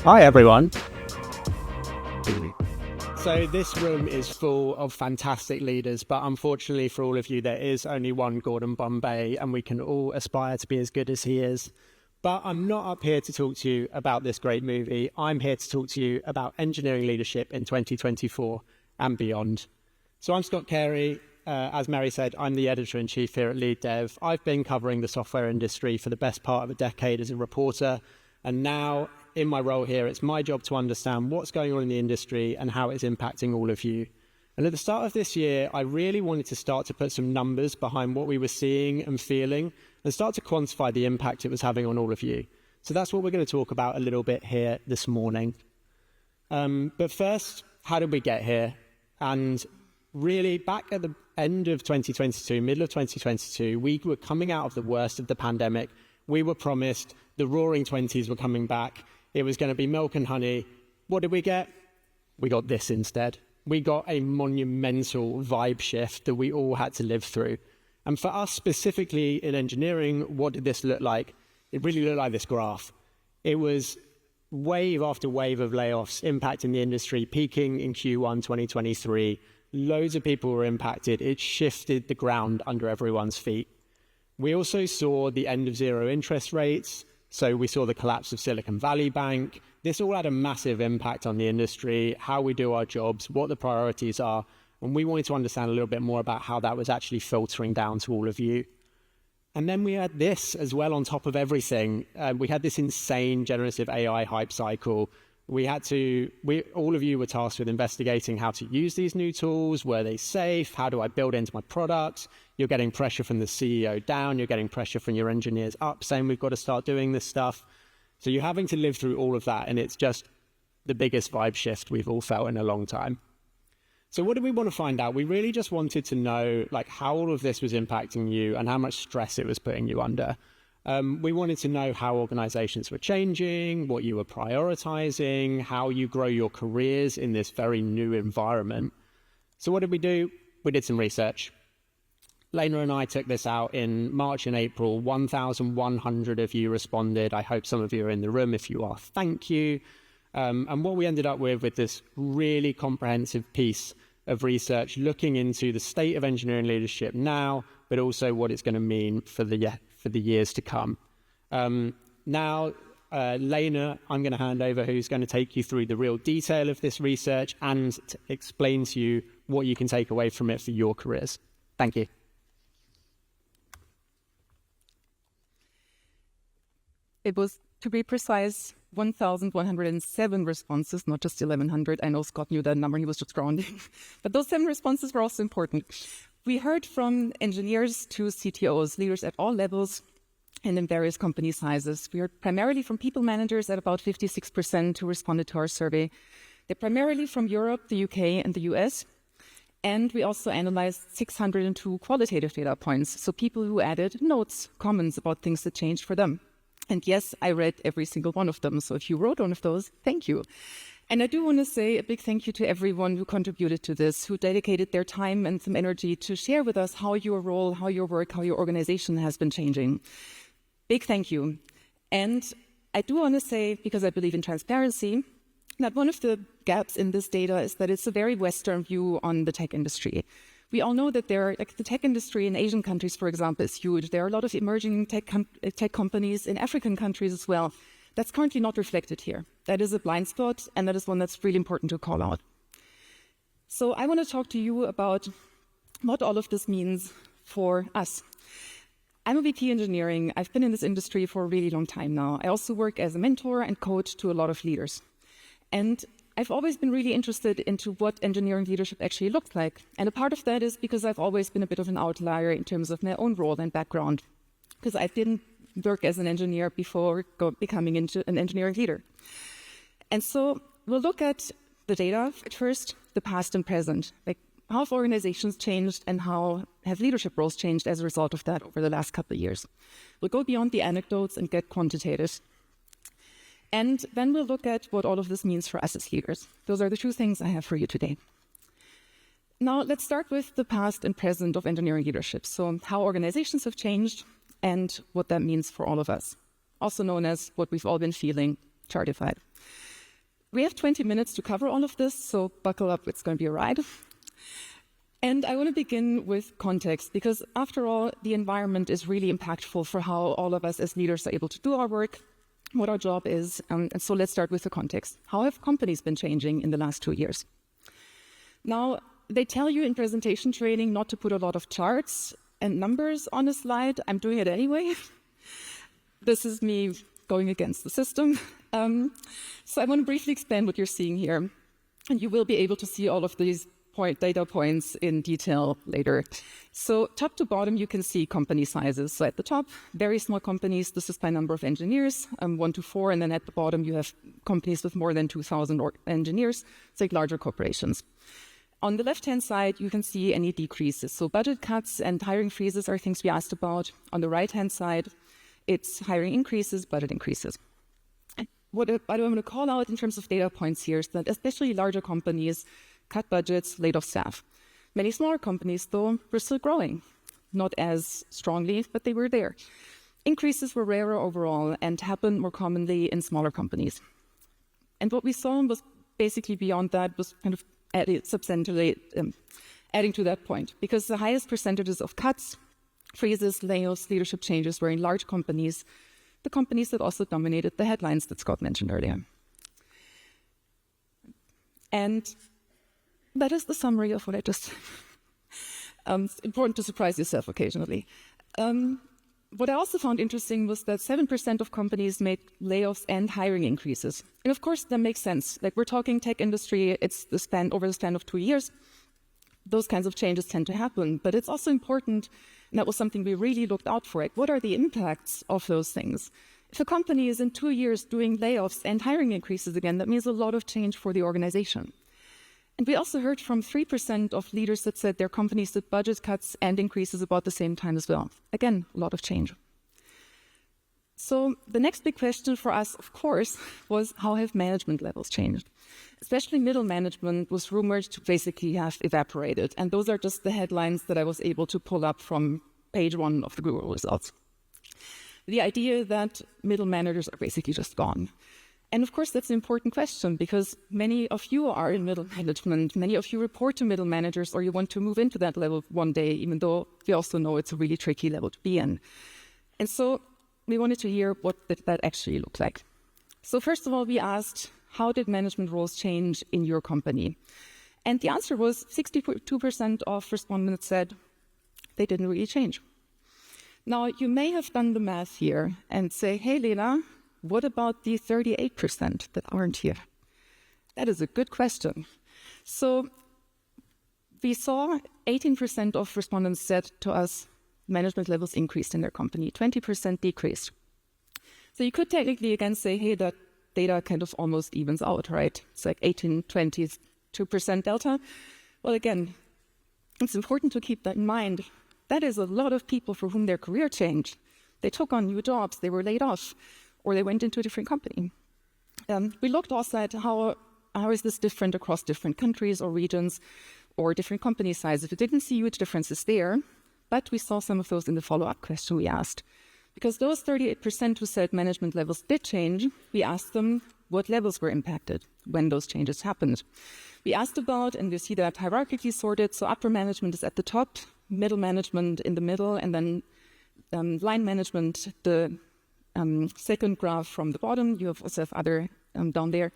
Hi everyone. So this room is full of fantastic leaders, but unfortunately for all of you, there is only one Gordon Bombay, and we can all aspire to be as good as he is. But I'm not up here to talk to you about this great movie. I'm here to talk to you about engineering leadership in 2024 and beyond. So I'm Scott Carey. As Mary said, I'm the editor-in-chief here at LeadDev. I've been covering the software industry for the best part of a decade as a reporter, and now in my role here, it's my job to understand what's going on in the industry and how it's impacting all of you. And at the start of this year, I really wanted to start to put some numbers behind what we were seeing and feeling and start to quantify the impact it was having on all of you. So that's what we're going to talk about a little bit here this morning. But first, how did we get here? And really, back at the end of 2022, middle of 2022, we were coming out of the worst of the pandemic. We were promised the roaring 20s were coming back. It was going to be milk and honey. What did we get? We got this instead. We got a monumental vibe shift that we all had to live through. And for us specifically in engineering, what did this look like? It really looked like this graph. It was wave after wave of layoffs impacting the industry, peaking in Q1 2023. Loads of people were impacted. It shifted the ground under everyone's feet. We also saw the end of zero interest rates. So we saw the collapse of Silicon Valley Bank. This all had a massive impact on the industry, how we do our jobs, what the priorities are. And we wanted to understand a little bit more about how that was actually filtering down to all of you. And then we had this as well on top of everything. We had this insane generative AI hype cycle. All of you were tasked with investigating how to use these new tools. Were they safe? How do I build into my products? You're getting pressure from the CEO down. You're getting pressure from your engineers up, saying we've got to start doing this stuff. So you're having to live through all of that, and it's just the biggest vibe shift we've all felt in a long time. So what did we want to find out? We really just wanted to know how all of this was impacting you and how much stress it was putting you under. We wanted to know how organizations were changing, what you were prioritizing, how you grow your careers in this very new environment. So what did we do? We did some research. Lena and I took this out in March and April. 1,100 of you responded. I hope some of you are in the room. If you are, thank you. And what we ended up with this really comprehensive piece of research looking into the state of engineering leadership now, but also what it's going to mean for the years to come. Now, Lena, I'm going to hand over, who's going to take you through the real detail of this research and to explain to you what you can take away from it for your careers. Thank you. It was, to be precise, 1,107 responses, not just 1,100. I know Scott knew that number, he was just rounding. But those 7 responses were also important. We heard from engineers to CTOs, leaders at all levels and in various company sizes. We heard primarily from people managers at about 56% who responded to our survey. They're primarily from Europe, the UK, and the US. And we also analyzed 602 qualitative data points, so people who added notes, comments about things that changed for them. And yes, I read every single one of them, so if you wrote one of those, thank you. And I do want to say a big thank you to everyone who contributed to this, who dedicated their time and some energy to share with us how your role, how your work, how your organization has been changing. Big thank you. And I do want to say, because I believe in transparency, that one of the gaps in this data is that it's a very Western view on the tech industry. We all know that the tech industry in Asian countries, for example, is huge. There are a lot of emerging tech companies in African countries as well. That's currently not reflected here. That is a blind spot, and that is one that's really important to call out. So I want to talk to you about what all of this means for us. I'm a VP engineering. I've been in this industry for a really long time now. I also work as a mentor and coach to a lot of leaders. And I've always been really interested into what engineering leadership actually looks like. And a part of that is because I've always been a bit of an outlier in terms of my own role and background, because I didn't work as an engineer before becoming an engineering leader. And so we'll look at the data at first, the past and present, how have organizations changed and how have leadership roles changed as a result of that over the last couple of years. We'll go beyond the anecdotes and get quantitative. And then we'll look at what all of this means for us as leaders. Those are the 2 things I have for you today. Now, let's start with the past and present of engineering leadership. So how organizations have changed and what that means for all of us, also known as what we've all been feeling, chartified. we have 20 minutes to cover all of this, so buckle up, it's going to be a ride. And I want to begin with context, because after all, the environment is really impactful for how all of us as leaders are able to do our work, what our job is. And so let's start with the context. How have companies been changing in the last 2 years? Now, they tell you in presentation training not to put a lot of charts and numbers on a slide. I'm doing it anyway. This is me going against the system. So I want to briefly explain what you're seeing here. And you will be able to see all of these data points in detail later. So top to bottom, you can see company sizes. So at the top, very small companies, this is by number of engineers, 1 to 4. And then at the bottom, you have companies with more than 2,000 engineers. It's like larger corporations. On the left-hand side, you can see any decreases. So budget cuts and hiring freezes are things we asked about. On the right-hand side, it's hiring increases, budget increases. What I want to call out in terms of data points here is that especially larger companies cut budgets, laid off staff. Many smaller companies, though, were still growing. Not as strongly, but they were there. Increases were rarer overall and happened more commonly in smaller companies. And what we saw was basically beyond that was kind of substantially adding to that point, because the highest percentages of cuts, freezes, layoffs, leadership changes were in large companies, the companies that also dominated the headlines that Scott mentioned earlier. And that is the summary of what I just said. It's important to surprise yourself occasionally. What I also found interesting was that 7% of companies made layoffs and hiring increases. And of course, that makes sense. Like, we're talking tech industry, it's over the span of 2 years. Those kinds of changes tend to happen. But it's also important, and that was something we really looked out for. Like, what are the impacts of those things? If a company is in 2 years doing layoffs and hiring increases again, that means a lot of change for the organization. And we also heard from 3% of leaders that said their companies did budget cuts and increases about the same time as well. Again, a lot of change. So the next big question for us, of course, was how have management levels changed? Especially middle management was rumored to basically have evaporated. And those are just the headlines that I was able to pull up from page 1 of the Google results. The idea that middle managers are basically just gone. And of course, that's an important question, because many of you are in middle management. Many of you report to middle managers, or you want to move into that level one day, even though we also know it's a really tricky level to be in. And so we wanted to hear what that actually looked like. So first of all, we asked, how did management roles change in your company? And the answer was 62% of respondents said they didn't really change. Now, you may have done the math here and say, hey, Lena, what about the 38% that aren't here? That is a good question. So we saw 18% of respondents said to us management levels increased in their company, 20% decreased. So you could technically again say, hey, that data kind of almost evens out, right? It's like 18, 22% delta. Well, again, it's important to keep that in mind. That is a lot of people for whom their career changed. They took on new jobs, they were laid off, or they went into a different company. We looked also at how is this different across different countries or regions or different company sizes. We didn't see huge differences there, but we saw some of those in the follow-up question we asked. Because those 38% who said management levels did change, we asked them what levels were impacted when those changes happened. We asked about, and you see that hierarchically sorted, so upper management is at the top, middle management in the middle, and then line management, the second graph from the bottom. You also have other down there.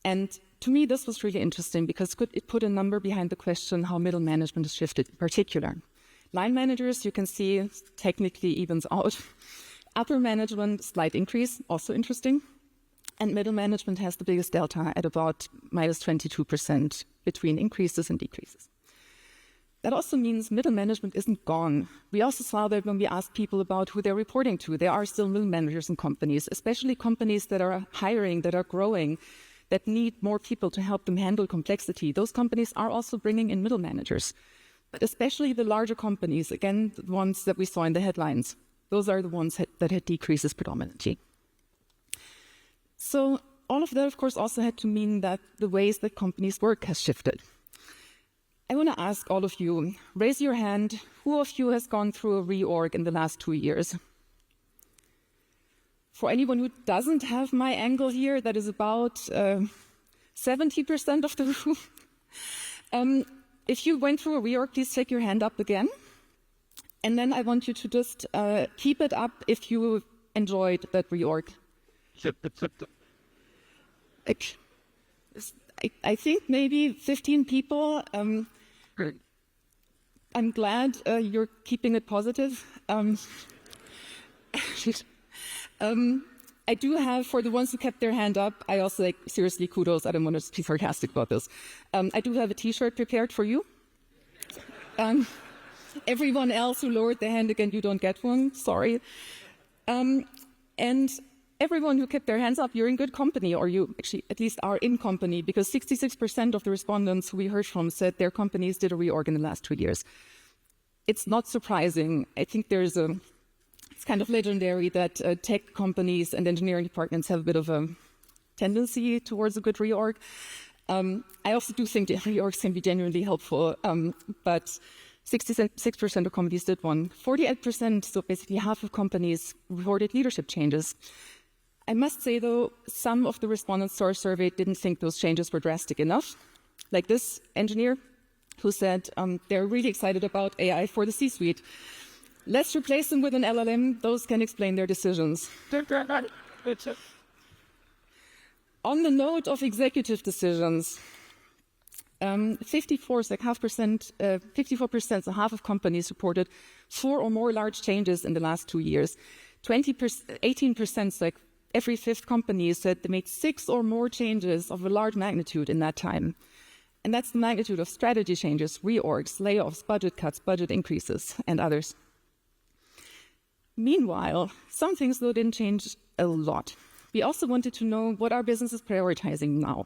And to me, this was really interesting because it put a number behind the question how middle management has shifted in particular. Line managers, you can see, technically evens out. Upper management, slight increase, also interesting. And middle management has the biggest delta at about minus 22% between increases and decreases. That also means middle management isn't gone. We also saw that when we asked people about who they're reporting to, there are still middle managers in companies, especially companies that are hiring, that are growing, that need more people to help them handle complexity. Those companies are also bringing in middle managers. But especially the larger companies, again, the ones that we saw in the headlines, those are the ones that had decreases predominantly. So all of that, of course, also had to mean that the ways that companies work has shifted. I want to ask all of you, raise your hand, who of you has gone through a reorg in the last 2 years? For anyone who doesn't have my angle here, that is about 70% of the room. If you went through a reorg, please take your hand up again. And then I want you to just keep it up if you enjoyed that reorg. I think maybe 15 people. I'm glad you're keeping it positive. I do have, for the ones who kept their hand up, I also seriously kudos. I don't want to be sarcastic about this. I do have a T-shirt prepared for you. Everyone else who lowered their hand again, you don't get one. Sorry. And everyone who kept their hands up, you're in good company, or you actually at least are in company, because 66% of the respondents who we heard from said their companies did a reorg in the last 2 years. It's not surprising. I think it's kind of legendary that tech companies and engineering departments have a bit of a tendency towards a good reorg. I also do think the reorgs can be genuinely helpful, but 66% of companies did one. 48%, so basically half of companies, reported leadership changes. I must say, though, some of the respondents to our survey didn't think those changes were drastic enough. Like this engineer who said they're really excited about AI for the C-suite. Let's replace them with an LLM. Those can explain their decisions. On the note of executive decisions, 54%, so half of companies reported 4 or more large changes in the last 2 years. 18%, like every fifth company, said they made 6 or more changes of a large magnitude in that time. And that's the magnitude of strategy changes, reorgs, layoffs, budget cuts, budget increases, and others. Meanwhile, some things, though, didn't change a lot. We also wanted to know what our business is prioritizing now.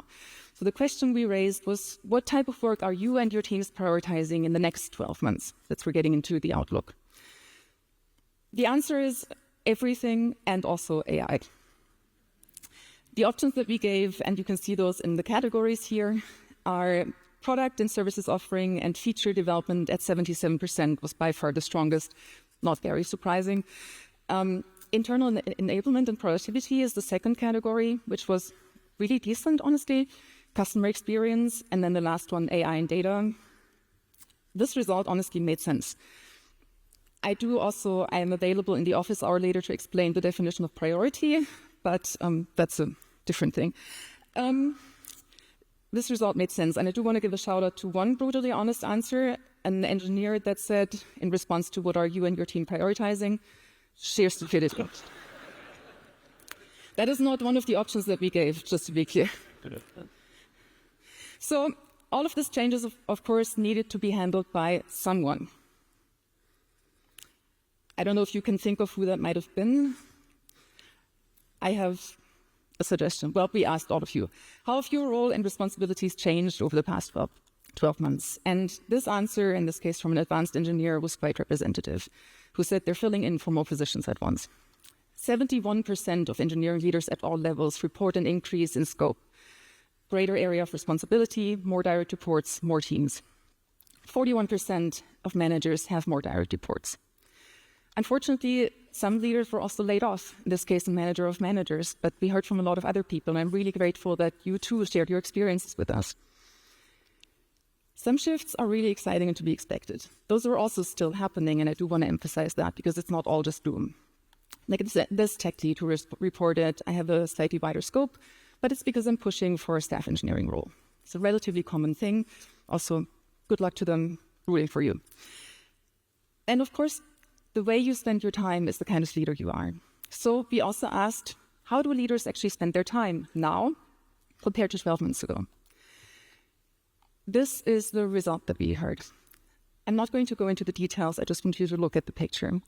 So the question we raised was, what type of work are you and your teams prioritizing in the next 12 months? That's we're getting into the outlook. The answer is everything and also AI. The options that we gave, and you can see those in the categories here, are product and services offering and feature development at 77% was by far the strongest, not very surprising. Internal enablement and productivity is the second category, which was really decent, honestly. Customer experience, and then the last one, AI and data. This result honestly made sense. I am available in the office hour later to explain the definition of priority, but that's a different thing. This result made sense, and I do want to give a shout out to one brutally honest answer, an engineer that said, in response to what are you and your team prioritizing, sheer stupidity. That is not one of the options that we gave, just to be clear. So all of these changes, of course, needed to be handled by someone. I don't know if you can think of who that might have been. I have a suggestion. Well, we asked all of you. How have your role and responsibilities changed over the past 12 months? And this answer, in this case from an advanced engineer, was quite representative, who said they're filling in for more positions at once. 71% of engineering leaders at all levels report an increase in scope. Greater area of responsibility, more direct reports, more teams. 41% of managers have more direct reports. Unfortunately, some leaders were also laid off, in this case, a manager of managers, but we heard from a lot of other people, and I'm really grateful that you too shared your experiences with us. Some shifts are really exciting and to be expected. Those are also still happening, and I do want to emphasize that because it's not all just doom. Like this tech lead who reported, I have a slightly wider scope, but it's because I'm pushing for a staff engineering role. It's a relatively common thing. Also, good luck to them, rooting for you. And of course, the way you spend your time is the kind of leader you are. So we also asked, how do leaders actually spend their time now compared to 12 months ago? This is the result that we heard. I'm not going to go into the details. I just want you to look at the picture.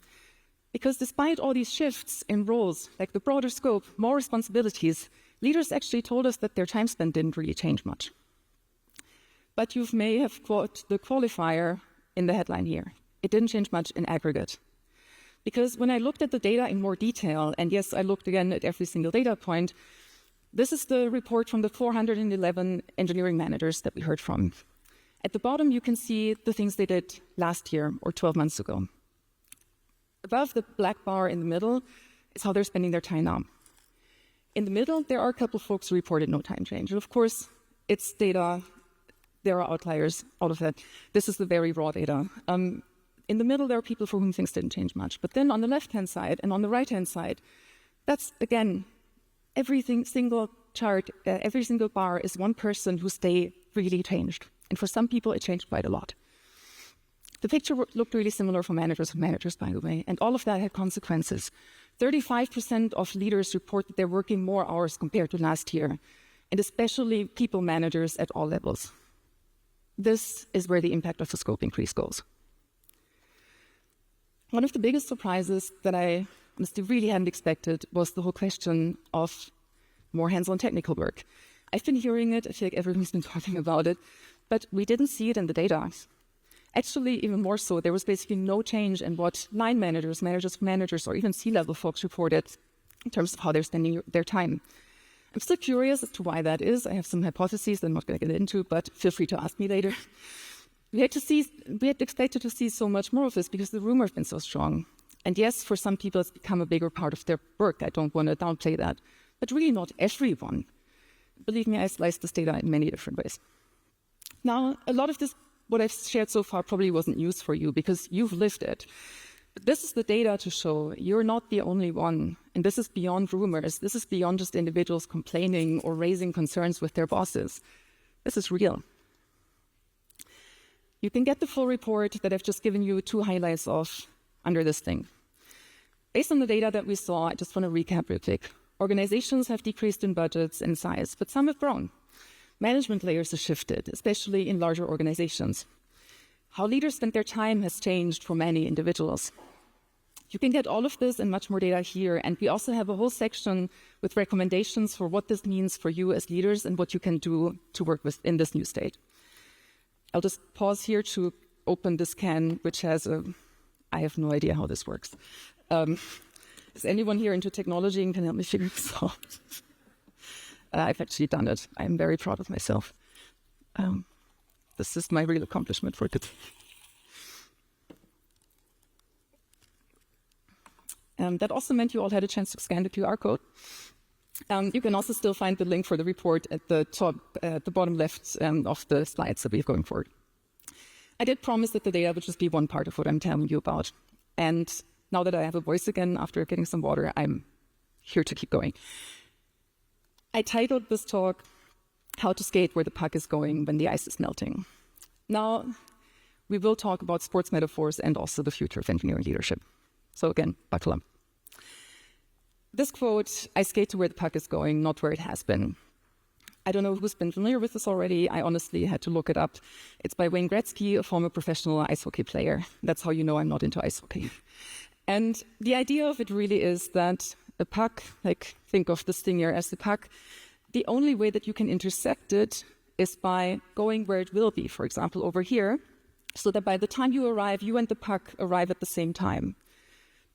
Because despite all these shifts in roles, like the broader scope, more responsibilities, leaders actually told us that their time spent didn't really change much. But you may have caught the qualifier in the headline here. It didn't change much in aggregate. Because when I looked at the data in more detail, and yes, I looked again at every single data point, this is the report from the 411 engineering managers that we heard from. At the bottom, you can see the things they did last year or 12 months ago. Above the black bar in the middle is how they're spending their time now. In the middle, there are a couple of folks who reported no time change. And of course, It's data. There are outliers, all of that. This is the very raw data. In the middle, there are people for whom things didn't change much. But then on the left-hand side and on the right-hand side, that's, again, every single chart, every single bar is one person whose day really changed. And for some people, it changed quite a lot. The picture looked really similar for managers, by the way, and all of that had consequences. 35% of leaders report that they're working more hours compared to last year, and especially people managers at all levels. This is where the impact of the scope increase goes. One of the biggest surprises that I honestly really hadn't expected was the whole question of more hands-on technical work. I've been hearing it, I feel like everyone's been talking about it, but we didn't see it in the data. Actually, even more so, there was basically no change in what line managers, managers, or even C-level folks reported in terms of how they're spending their time. I'm still curious as to why that is. I have some hypotheses that I'm not going to get into, but feel free to ask me later. We had expected to see so much more of this because the rumor has been so strong. And yes, for some people, it's become a bigger part of their work. I don't want to downplay that, but really not everyone. Believe me, I slice this data in many different ways. Now, a lot of this, what I've shared so far, probably wasn't news for you because you've lived it. But this is the data to show you're not the only one. And this is beyond rumors. This is beyond just individuals complaining or raising concerns with their bosses. This is real. You can get the full report that I've just given you 2 highlights of under this thing. Based on the data that we saw, I just want to recap real quick. Organizations have decreased in budgets and size, but some have grown. Management layers have shifted, especially in larger organizations. How leaders spend their time has changed for many individuals. You can get all of this and much more data here, and we also have a whole section with recommendations for what this means for you as leaders and what you can do to work with in this new state. I'll just pause here to open this can, which has I have no idea how this works. Is anyone here into technology and can help me figure this out? I've actually done it. I'm very proud of myself. This is my real accomplishment for today. That also meant you all had a chance to scan the QR code. You can also still find the link for the report at the top, at the bottom left of the slides that we have going forward. I did promise that the data would just be one part of what I'm telling you about. And now that I have a voice again after getting some water, I'm here to keep going. I titled this talk, How to Skate Where the Puck is Going When the Ice is Melting. Now, we will talk about sports metaphors and also the future of engineering leadership. So again, buckle up. This quote, I skate to where the puck is going, not where it has been. I don't know who's been familiar with this already. I honestly had to look it up. It's by Wayne Gretzky, a former professional ice hockey player. That's how you know I'm not into ice hockey. And the idea of it really is that a puck, like think of this thing here as the puck, the only way that you can intercept it is by going where it will be, for example, over here, so that by the time you arrive, you and the puck arrive at the same time.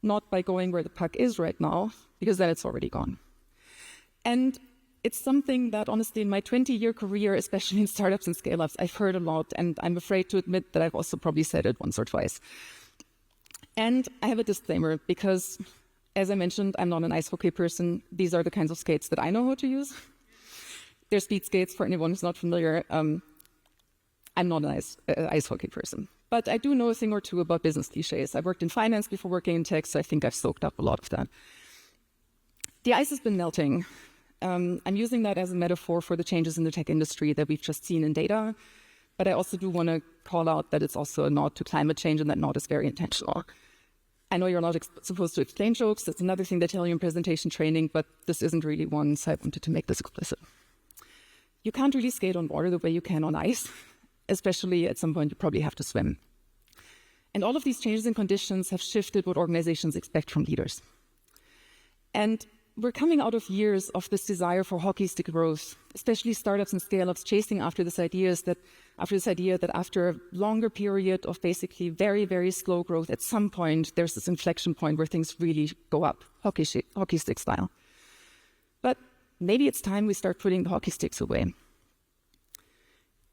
Not by going where the puck is right now, because then it's already gone. And it's something that, honestly, in my 20-year career, especially in startups and scale-ups, I've heard a lot, and I'm afraid to admit that I've also probably said it once or twice. And I have a disclaimer, because, as I mentioned, I'm not an ice hockey person. These are the kinds of skates that I know how to use. They're speed skates, for anyone who's not familiar. I'm not an ice hockey person. But I do know a thing or two about business cliches. I worked in finance before working in tech, so I think I've soaked up a lot of that. The ice has been melting. I'm using that as a metaphor for the changes in the tech industry that we've just seen in data. But I also do want to call out that it's also a nod to climate change, and that nod is very intentional. I know you're not supposed to explain jokes. That's another thing they tell you in presentation training, but this isn't really one, so I wanted to make this explicit. You can't really skate on water the way you can on ice. Especially at some point, you probably have to swim. And all of these changes in conditions have shifted what organizations expect from leaders. And we're coming out of years of this desire for hockey stick growth, especially startups and scale-ups chasing after this idea that after a longer period of basically very, very slow growth, at some point, there's this inflection point where things really go up, hockey stick style. But maybe it's time we start putting the hockey sticks away.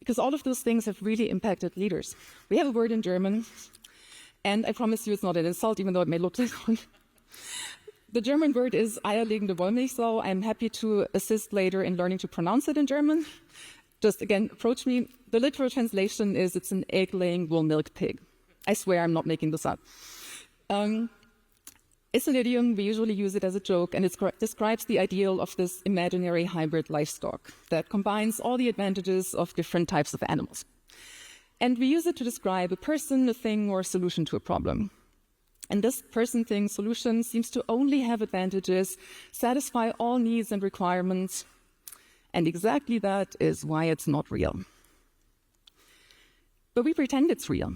Because all of those things have really impacted leaders. We have a word in German, and I promise you it's not an insult, even though it may look like one. The German word is eierlegende Wollmilchsau. I'm happy to assist later in learning to pronounce it in German. just again, approach me. The literal translation is it's an egg-laying wool-milk pig. I swear I'm not making this up. It's an idiom, we usually use it as a joke, and it describes the ideal of this imaginary hybrid livestock that combines all the advantages of different types of animals. And we use it to describe a person, a thing, or a solution to a problem. And this person, thing, solution seems to only have advantages, satisfy all needs and requirements, and exactly that is why it's not real. But we pretend it's real.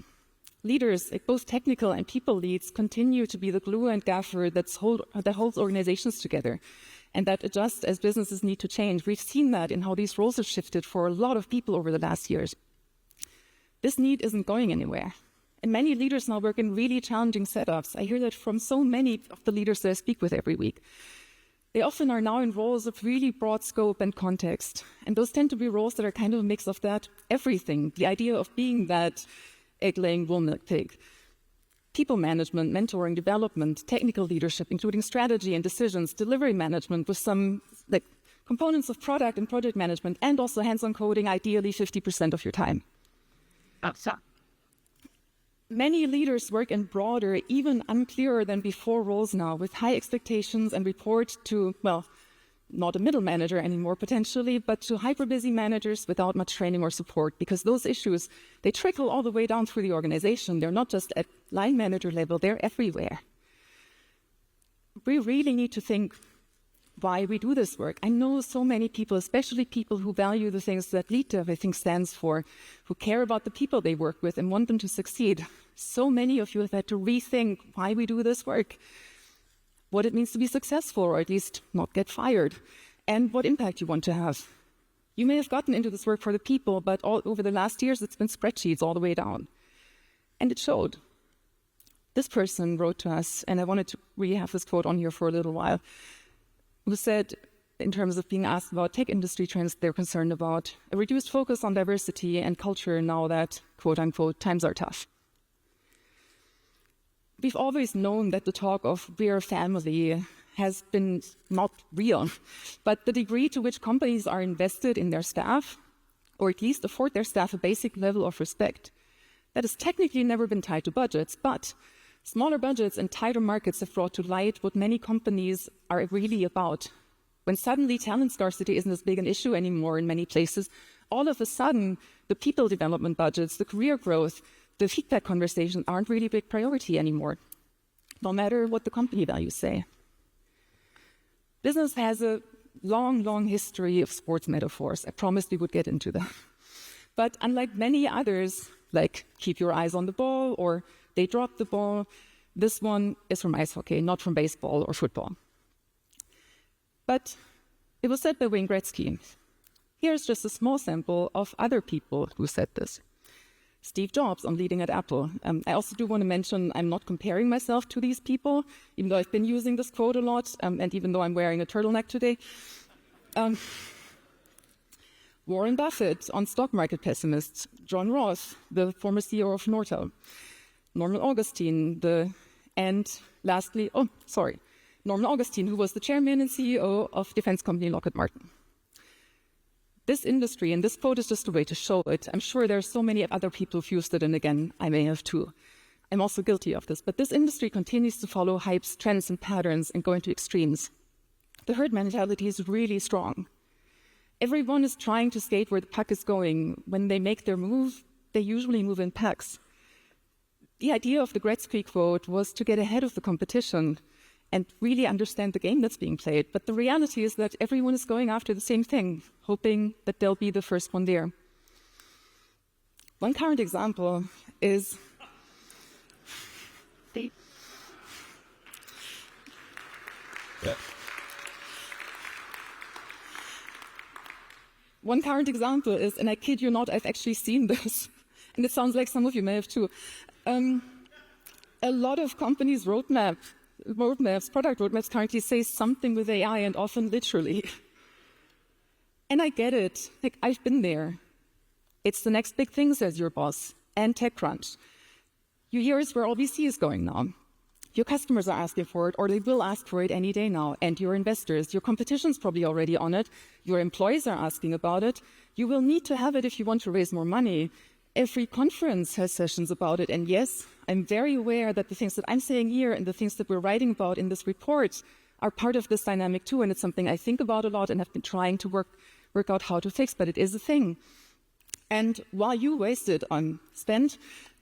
Leaders, both technical and people leads, continue to be the glue and gaffer that holds organizations together and that adjusts as businesses need to change. We've seen that in how these roles have shifted for a lot of people over the last years. This need isn't going anywhere. And many leaders now work in really challenging setups. I hear that from so many of the leaders that I speak with every week. They often are now in roles of really broad scope and context. And those tend to be roles that are kind of a mix of that everything, the idea of being that egg-laying wool-milk pig. People management, mentoring, development, technical leadership, including strategy and decisions, delivery management with some components of product and project management, and also hands-on coding, ideally 50% of your time. Many leaders work in broader, even unclearer than before roles now, with high expectations and report to, well, not a middle manager anymore potentially, but to hyper-busy managers without much training or support, because those issues, they trickle all the way down through the organization. They're not just at line manager level, they're everywhere. We really need to think why we do this work. I know so many people, especially people who value the things that LeadDev, I think, stands for, who care about the people they work with and want them to succeed. So many of you have had to rethink why we do this work, what it means to be successful, or at least not get fired, and what impact you want to have. You may have gotten into this work for the people, but all over the last years, it's been spreadsheets all the way down. And it showed. This person wrote to us, and I wanted to really have this quote on here for a little while, who said, in terms of being asked about tech industry trends they're concerned about, a reduced focus on diversity and culture now that, quote unquote, times are tough. We've always known that the talk of we're a family has been not real, but the degree to which companies are invested in their staff, or at least afford their staff a basic level of respect, that has technically never been tied to budgets, but smaller budgets and tighter markets have brought to light what many companies are really about. When suddenly talent scarcity isn't as big an issue anymore in many places, all of a sudden the people development budgets, the career growth, the feedback conversations aren't really a big priority anymore, no matter what the company values say. Business has a long, long history of sports metaphors. I promised we would get into that. But unlike many others, like keep your eyes on the ball or they dropped the ball, this one is from ice hockey, not from baseball or football. But it was said by Wayne Gretzky. Here's just a small sample of other people who said this. Steve Jobs on leading at Apple. I also do want to mention I'm not comparing myself to these people, even though I've been using this quote a lot, and even though I'm wearing a turtleneck today. Warren Buffett on stock market pessimists. John Roth, the former CEO of Nortel. Norman Augustine, Norman Augustine, who was the chairman and CEO of defense company Lockheed Martin. This industry, and this quote is just a way to show it. I'm sure there are so many other people who've used it, and again, I may have too. I'm also guilty of this, but this industry continues to follow hypes, trends, and patterns and go into extremes. The herd mentality is really strong. Everyone is trying to skate where the puck is going. When they make their move, they usually move in packs. The idea of the Gretzky quote was to get ahead of the competition and really understand the game that's being played. But the reality is that everyone is going after the same thing, hoping that they'll be the first one there. One current example is One current example is, and I kid you not, I've actually seen this, and it sounds like some of you may have too. A lot of companies' product roadmaps currently say something with AI, and often literally. And I get it. Like, I've been there. It's the next big thing, says your boss, and TechCrunch. You hear it's where all VC is going now. Your customers are asking for it, or they will ask for it any day now, and your investors. Your competition's probably already on it. Your employees are asking about it. You will need to have it if you want to raise more money. Every conference has sessions about it, and yes, I'm very aware that the things that I'm saying here and the things that we're writing about in this report are part of this dynamic too, and it's something I think about a lot and have been trying to work out how to fix, but it is a thing. And while you spend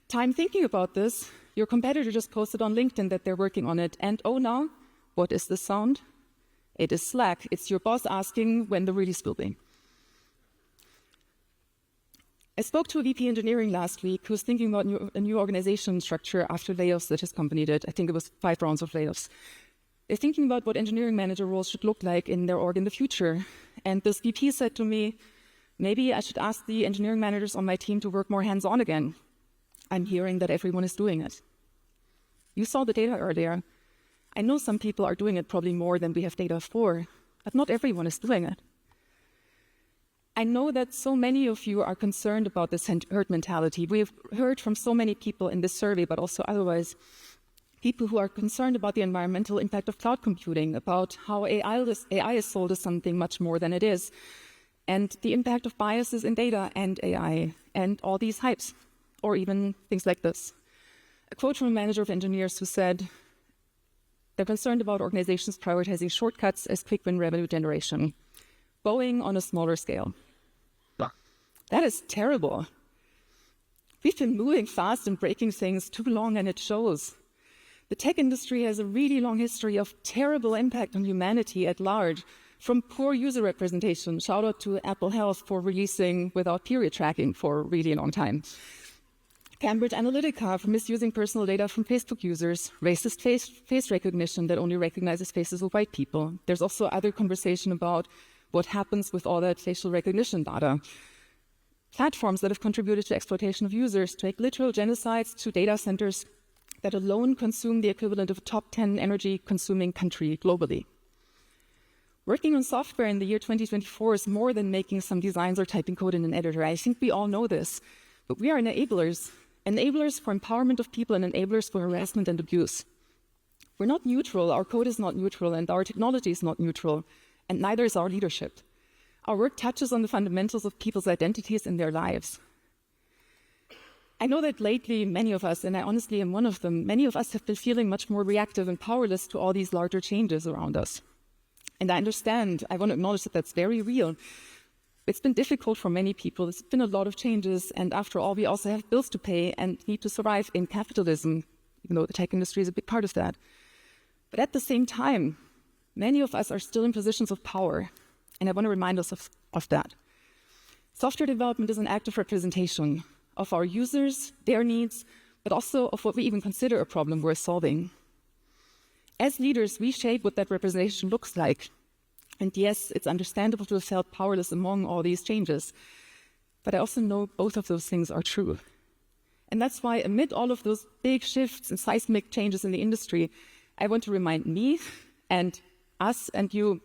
time thinking about this, your competitor just posted on LinkedIn that they're working on it, and oh no, what is the sound? It is Slack. It's your boss asking when the release will be. I spoke to a VP engineering last week who was thinking about a new organization structure after layoffs that his company did. I think it was 5 rounds of layoffs. They're thinking about what engineering manager roles should look like in their org in the future. And this VP said to me, maybe I should ask the engineering managers on my team to work more hands-on again. I'm hearing that everyone is doing it. You saw the data earlier. I know some people are doing it probably more than we have data for, but not everyone is doing it. I know that so many of you are concerned about this herd mentality. We've heard from so many people in this survey, but also otherwise, people who are concerned about the environmental impact of cloud computing, about how AI is sold as something much more than it is, and the impact of biases in data and AI, and all these hypes, or even things like this. A quote from a manager of engineers who said, they're concerned about organizations prioritizing shortcuts as quick win revenue generation, Boeing on a smaller scale. That is terrible. We've been moving fast and breaking things too long, and it shows. The tech industry has a really long history of terrible impact on humanity at large, from poor user representation. Shout out to Apple Health for releasing without period tracking for a really long time. Cambridge Analytica for misusing personal data from Facebook users, racist face recognition that only recognizes faces of white people. There's also other conversation about what happens with all that facial recognition data. Platforms that have contributed to exploitation of users, to make literal genocides to data centers that alone consume the equivalent of a top 10 energy-consuming country globally. Working on software in the year 2024 is more than making some designs or typing code in an editor. I think we all know this, but we are enablers. Enablers for empowerment of people and enablers for harassment and abuse. We're not neutral, our code is not neutral, and our technology is not neutral, and neither is our leadership. Our work touches on the fundamentals of people's identities and their lives. I know that lately, many of us, and I honestly am one of them, many of us have been feeling much more reactive and powerless to all these larger changes around us. And I understand, I want to acknowledge that that's very real. It's been difficult for many people. There's been a lot of changes, and after all, we also have bills to pay and need to survive in capitalism, even though the tech industry is a big part of that. But at the same time, many of us are still in positions of power, and I want to remind us of that. Software development is an active representation of our users, their needs, but also of what we even consider a problem worth solving. As leaders, we shape what that representation looks like. And yes, it's understandable to have felt powerless among all these changes, but I also know both of those things are true. And that's why amid all of those big shifts and seismic changes in the industry, I want to remind me and us and you,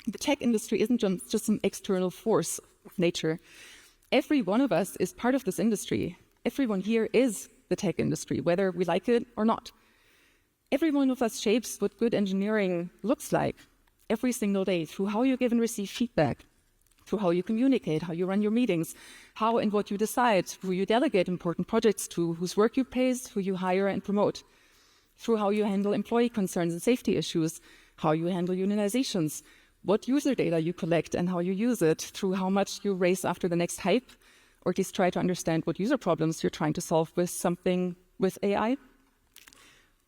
the tech industry isn't just some external force of nature. Every one of us is part of this industry. Everyone here is the tech industry, whether we like it or not. Every one of us shapes what good engineering looks like every single day through how you give and receive feedback, through how you communicate, how you run your meetings, how and what you decide, who you delegate important projects to, whose work you praise, who you hire and promote, through how you handle employee concerns and safety issues, how you handle unionizations, what user data you collect and how you use it, through how much you race after the next hype, or at least try to understand what user problems you're trying to solve with something with AI,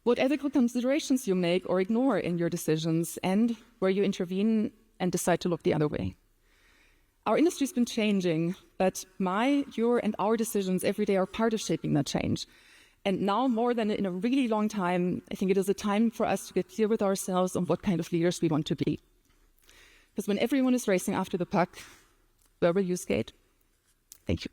what ethical considerations you make or ignore in your decisions, and where you intervene and decide to look the other way. Our industry's been changing, but my, your, and our decisions every day are part of shaping that change. And now, more than in a really long time, I think it is a time for us to get clear with ourselves on what kind of leaders we want to be. Because when everyone is racing after the puck, where will you skate? Thank you.